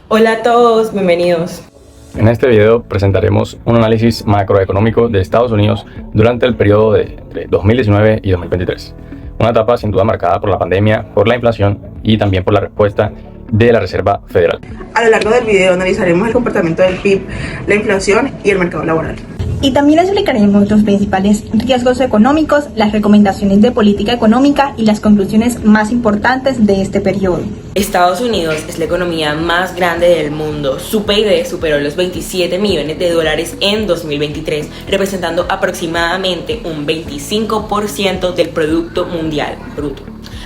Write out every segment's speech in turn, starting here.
Hola a todos, bienvenidos. En este video presentaremos un análisis macroeconómico de Estados Unidos durante el periodo de entre 2019 y 2023. Una etapa sin duda marcada por la pandemia, por la inflación y también por la respuesta de la Reserva Federal. A lo largo del video analizaremos el comportamiento del PIB, la inflación y el mercado laboral. Y también explicaremos los principales riesgos económicos, las recomendaciones de política económica y las conclusiones más importantes de este periodo. Estados Unidos es la economía más grande del mundo. Su PIB superó los 27 millones de dólares en 2023, representando aproximadamente un 25% del Producto Mundial Bruto.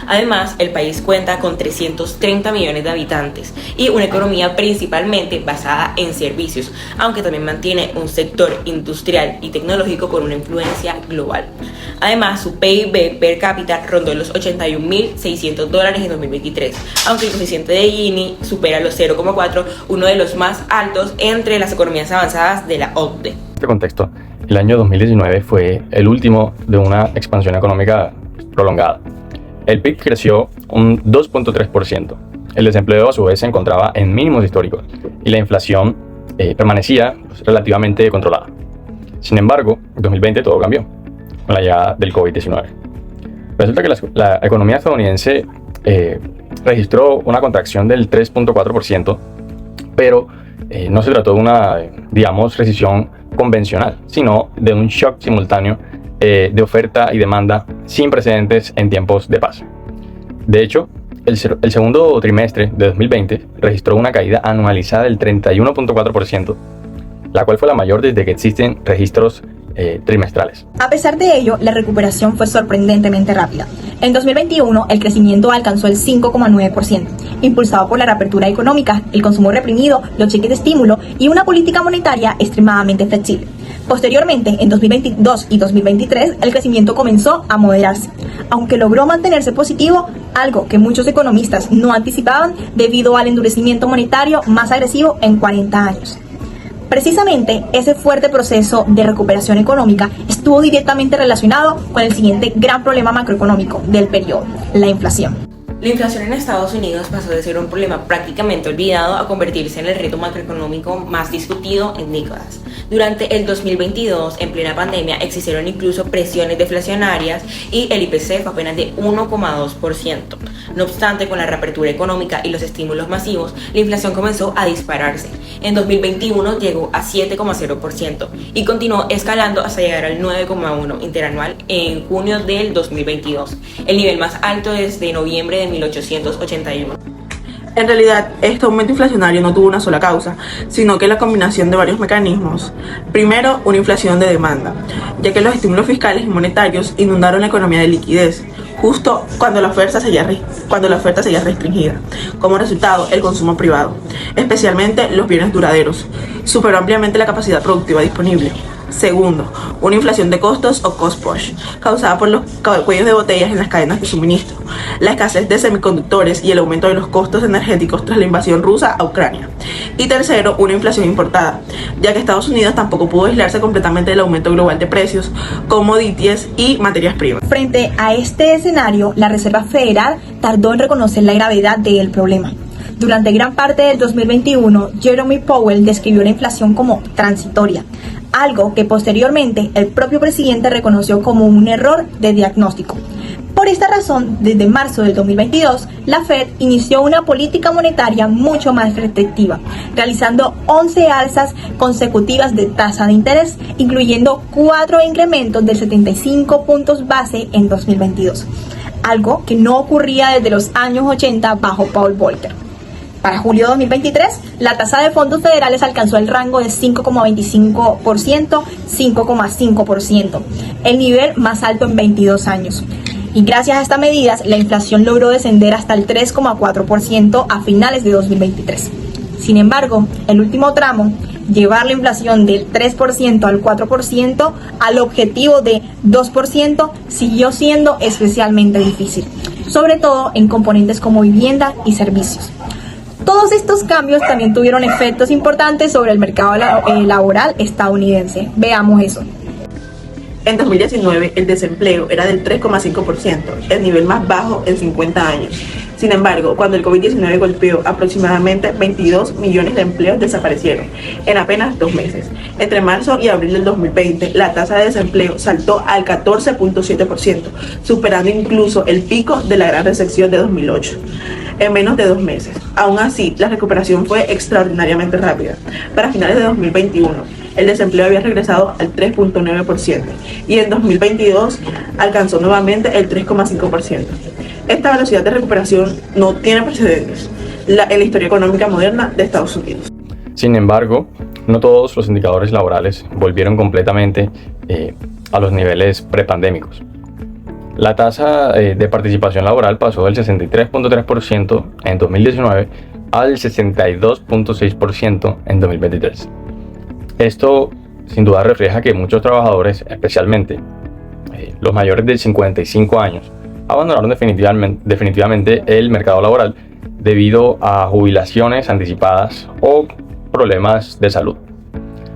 Además, el país cuenta con 330 millones de habitantes y una economía principalmente basada en servicios, aunque también mantiene un sector industrial y tecnológico con una influencia global. Además, su PIB per cápita rondó los $81.600 en 2023, aunque el coeficiente de Gini supera los 0,4, uno de los más altos entre las economías avanzadas de la OCDE. En este contexto, el año 2019 fue el último de una expansión económica prolongada. El PIB creció un 2.3%. El desempleo a su vez se encontraba en mínimos históricos y la inflación permanecía relativamente controlada. Sin embargo, en 2020 todo cambió con la llegada del COVID-19. Resulta que la economía estadounidense registró una contracción del 3.4%, pero no se trató de una, recesión convencional, sino de un shock simultáneo de oferta y demanda sin precedentes en tiempos de paz. De hecho, el segundo trimestre de 2020 registró una caída anualizada del 31.4%, la cual fue la mayor desde que existen registros trimestrales. A pesar de ello, la recuperación fue sorprendentemente rápida. En 2021, el crecimiento alcanzó el 5,9%, impulsado por la reapertura económica, el consumo reprimido, los cheques de estímulo y una política monetaria extremadamente flexible. Posteriormente, en 2022 y 2023, el crecimiento comenzó a moderarse, aunque logró mantenerse positivo, algo que muchos economistas no anticipaban debido al endurecimiento monetario más agresivo en 40 años. Precisamente, ese fuerte proceso de recuperación económica estuvo directamente relacionado con el siguiente gran problema macroeconómico del periodo, la inflación. La inflación en Estados Unidos pasó de ser un problema prácticamente olvidado a convertirse en el reto macroeconómico más discutido en décadas. Durante el 2022, en plena pandemia, existieron incluso presiones deflacionarias y el IPC fue apenas de 1,2%. No obstante, con la reapertura económica y los estímulos masivos, la inflación comenzó a dispararse. En 2021 llegó a 7,0% y continuó escalando hasta llegar al 9,1% interanual en junio del 2022, el nivel más alto desde noviembre de 1881. En realidad, este aumento inflacionario no tuvo una sola causa, sino que la combinación de varios mecanismos. Primero, una inflación de demanda, ya que los estímulos fiscales y monetarios inundaron la economía de liquidez, justo cuando la oferta seguía restringida. Como resultado, el consumo privado, especialmente los bienes duraderos, superó ampliamente la capacidad productiva disponible. Segundo, una inflación de costos o cost push, causada por los cuellos de botellas en las cadenas de suministro, la escasez de semiconductores y el aumento de los costos energéticos tras la invasión rusa a Ucrania. Y tercero, una inflación importada, ya que Estados Unidos tampoco pudo aislarse completamente del aumento global de precios, commodities y materias primas. Frente a este escenario, la Reserva Federal tardó en reconocer la gravedad del problema. Durante gran parte del 2021, Jerome Powell describió la inflación como transitoria, algo que posteriormente el propio presidente reconoció como un error de diagnóstico. Por esta razón, desde marzo del 2022, la Fed inició una política monetaria mucho más restrictiva, realizando 11 alzas consecutivas de tasa de interés, incluyendo 4 incrementos de 75 puntos base en 2022, algo que no ocurría desde los años 80 bajo Paul Volcker. Para julio de 2023, la tasa de fondos federales alcanzó el rango de 5,25%, 5,5%, el nivel más alto en 22 años. Y gracias a estas medidas, la inflación logró descender hasta el 3,4% a finales de 2023. Sin embargo, el último tramo, llevar la inflación del 3% al 4% al objetivo de 2%, siguió siendo especialmente difícil, sobre todo en componentes como vivienda y servicios. Todos estos cambios también tuvieron efectos importantes sobre el mercado laboral estadounidense. Veamos eso. En 2019, el desempleo era del 3,5%, el nivel más bajo en 50 años. Sin embargo, cuando el COVID-19 golpeó, aproximadamente 22 millones de empleos desaparecieron en apenas 2 meses. Entre marzo y abril del 2020, la tasa de desempleo saltó al 14.7%, superando incluso el pico de la gran recesión de 2008. En menos de 2 meses. Aún así, la recuperación fue extraordinariamente rápida. Para finales de 2021, el desempleo había regresado al 3.9% y en 2022 alcanzó nuevamente el 3.5%. Esta velocidad de recuperación no tiene precedentes en la historia económica moderna de Estados Unidos. Sin embargo, no todos los indicadores laborales volvieron completamente a los niveles prepandémicos. La tasa de participación laboral pasó del 63.3% en 2019 al 62.6% en 2023. Esto sin duda refleja que muchos trabajadores, especialmente los mayores de 55 años, abandonaron definitivamente el mercado laboral debido a jubilaciones anticipadas o problemas de salud.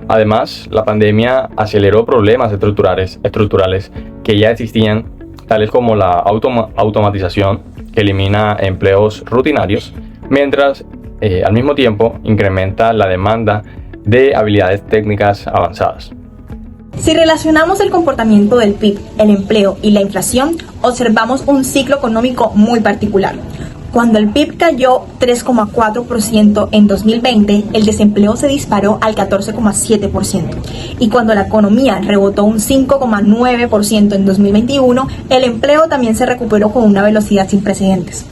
Además, la pandemia aceleró problemas estructurales que ya existían, tales como la automatización, que elimina empleos rutinarios, mientras al mismo tiempo incrementa la demanda de habilidades técnicas avanzadas. Si relacionamos el comportamiento del PIB, el empleo y la inflación, observamos un ciclo económico muy particular. Cuando el PIB cayó 3,4% en 2020, el desempleo se disparó al 14,7%. Y cuando la economía rebotó un 5,9% en 2021, el empleo también se recuperó con una velocidad sin precedentes.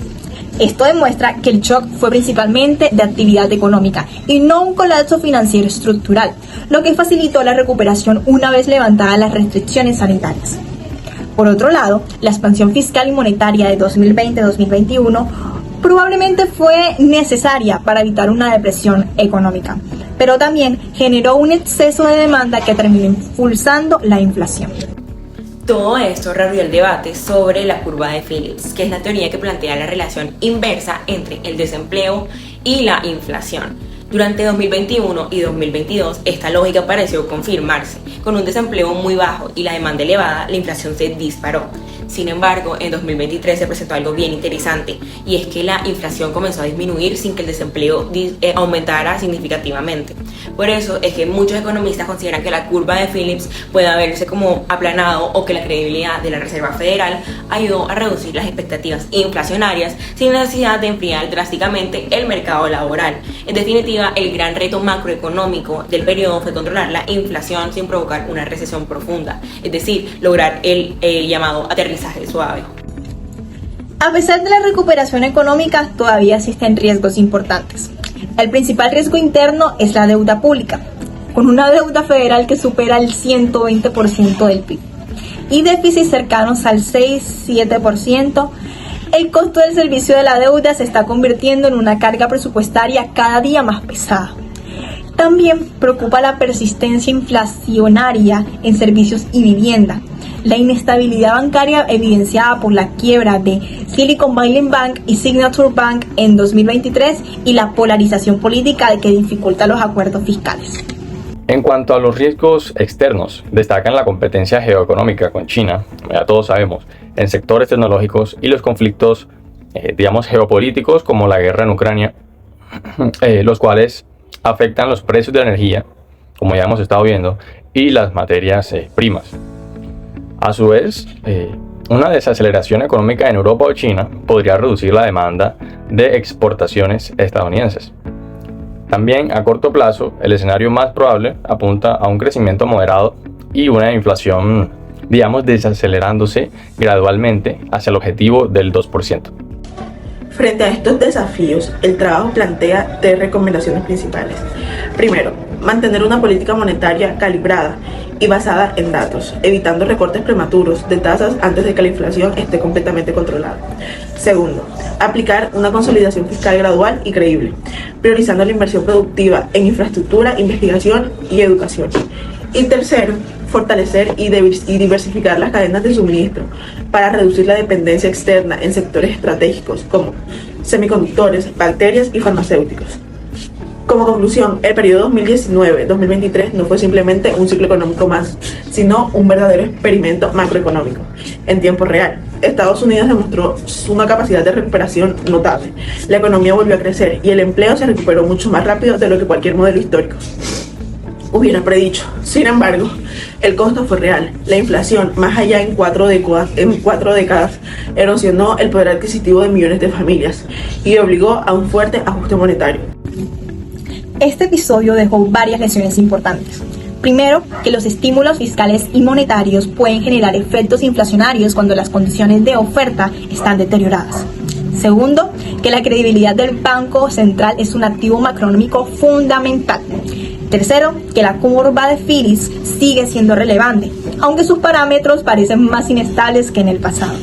Esto demuestra que el shock fue principalmente de actividad económica y no un colapso financiero estructural, lo que facilitó la recuperación una vez levantadas las restricciones sanitarias. Por otro lado, la expansión fiscal y monetaria de 2020-2021 probablemente fue necesaria para evitar una depresión económica, pero también generó un exceso de demanda que terminó impulsando la inflación. Todo esto reabrió el debate sobre la curva de Phillips, que es la teoría que plantea la relación inversa entre el desempleo y la inflación. Durante 2021 y 2022, esta lógica pareció confirmarse. Con un desempleo muy bajo y la demanda elevada, la inflación se disparó. Sin embargo, en 2023 se presentó algo bien interesante, y es que la inflación comenzó a disminuir sin que el desempleo aumentara significativamente. Por eso es que muchos economistas consideran que la curva de Phillips puede haberse como aplanado, o que la credibilidad de la Reserva Federal ayudó a reducir las expectativas inflacionarias sin necesidad de enfriar drásticamente el mercado laboral. En definitiva, el gran reto macroeconómico del periodo fue controlar la inflación sin provocar una recesión profunda, es decir, lograr el llamado aterrizaje suave. A pesar de la recuperación económica, todavía existen riesgos importantes. El principal riesgo interno es la deuda pública, con una deuda federal que supera el 120% del PIB y déficits cercanos al 6-7%. El costo del servicio de la deuda se está convirtiendo en una carga presupuestaria cada día más pesada. También preocupa la persistencia inflacionaria en servicios y vivienda, la inestabilidad bancaria evidenciada por la quiebra de Silicon Valley Bank y Signature Bank en 2023 y la polarización política que dificulta los acuerdos fiscales. En cuanto a los riesgos externos, destacan la competencia geoeconómica con China, ya todos sabemos, en sectores tecnológicos, y los conflictos, geopolíticos, como la guerra en Ucrania, los cuales afectan los precios de la energía, como ya hemos estado viendo, y las materias primas. A su vez, una desaceleración económica en Europa o China podría reducir la demanda de exportaciones estadounidenses. También, a corto plazo, el escenario más probable apunta a un crecimiento moderado y una inflación, desacelerándose gradualmente hacia el objetivo del 2%. Frente a estos desafíos, el trabajo plantea 3 recomendaciones principales. Primero, mantener una política monetaria calibrada y basada en datos, evitando recortes prematuros de tasas antes de que la inflación esté completamente controlada. Segundo, aplicar una consolidación fiscal gradual y creíble, priorizando la inversión productiva en infraestructura, investigación y educación. Y tercero, fortalecer y diversificar las cadenas de suministro para reducir la dependencia externa en sectores estratégicos como semiconductores, bacterias y farmacéuticos. Como conclusión, el periodo 2019-2023 no fue simplemente un ciclo económico más, sino un verdadero experimento macroeconómico en tiempo real, Estados Unidos demostró una capacidad de recuperación notable. La economía volvió a crecer y el empleo se recuperó mucho más rápido de lo que cualquier modelo histórico hubiera predicho. Sin embargo, el costo fue real. La inflación, más allá en cuatro décadas, erosionó el poder adquisitivo de millones de familias y obligó a un fuerte ajuste monetario. Este episodio dejó varias lecciones importantes. Primero, que los estímulos fiscales y monetarios pueden generar efectos inflacionarios cuando las condiciones de oferta están deterioradas. Segundo, que la credibilidad del Banco Central es un activo macroeconómico fundamental. Tercero, que la curva de Phillips sigue siendo relevante, aunque sus parámetros parecen más inestables que en el pasado.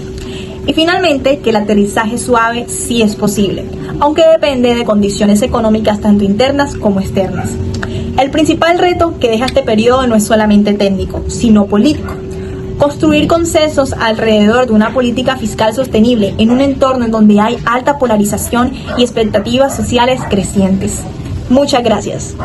Y finalmente, que el aterrizaje suave sí es posible, aunque depende de condiciones económicas tanto internas como externas. El principal reto que deja este periodo no es solamente técnico, sino político. Construir consensos alrededor de una política fiscal sostenible en un entorno en donde hay alta polarización y expectativas sociales crecientes. Muchas gracias.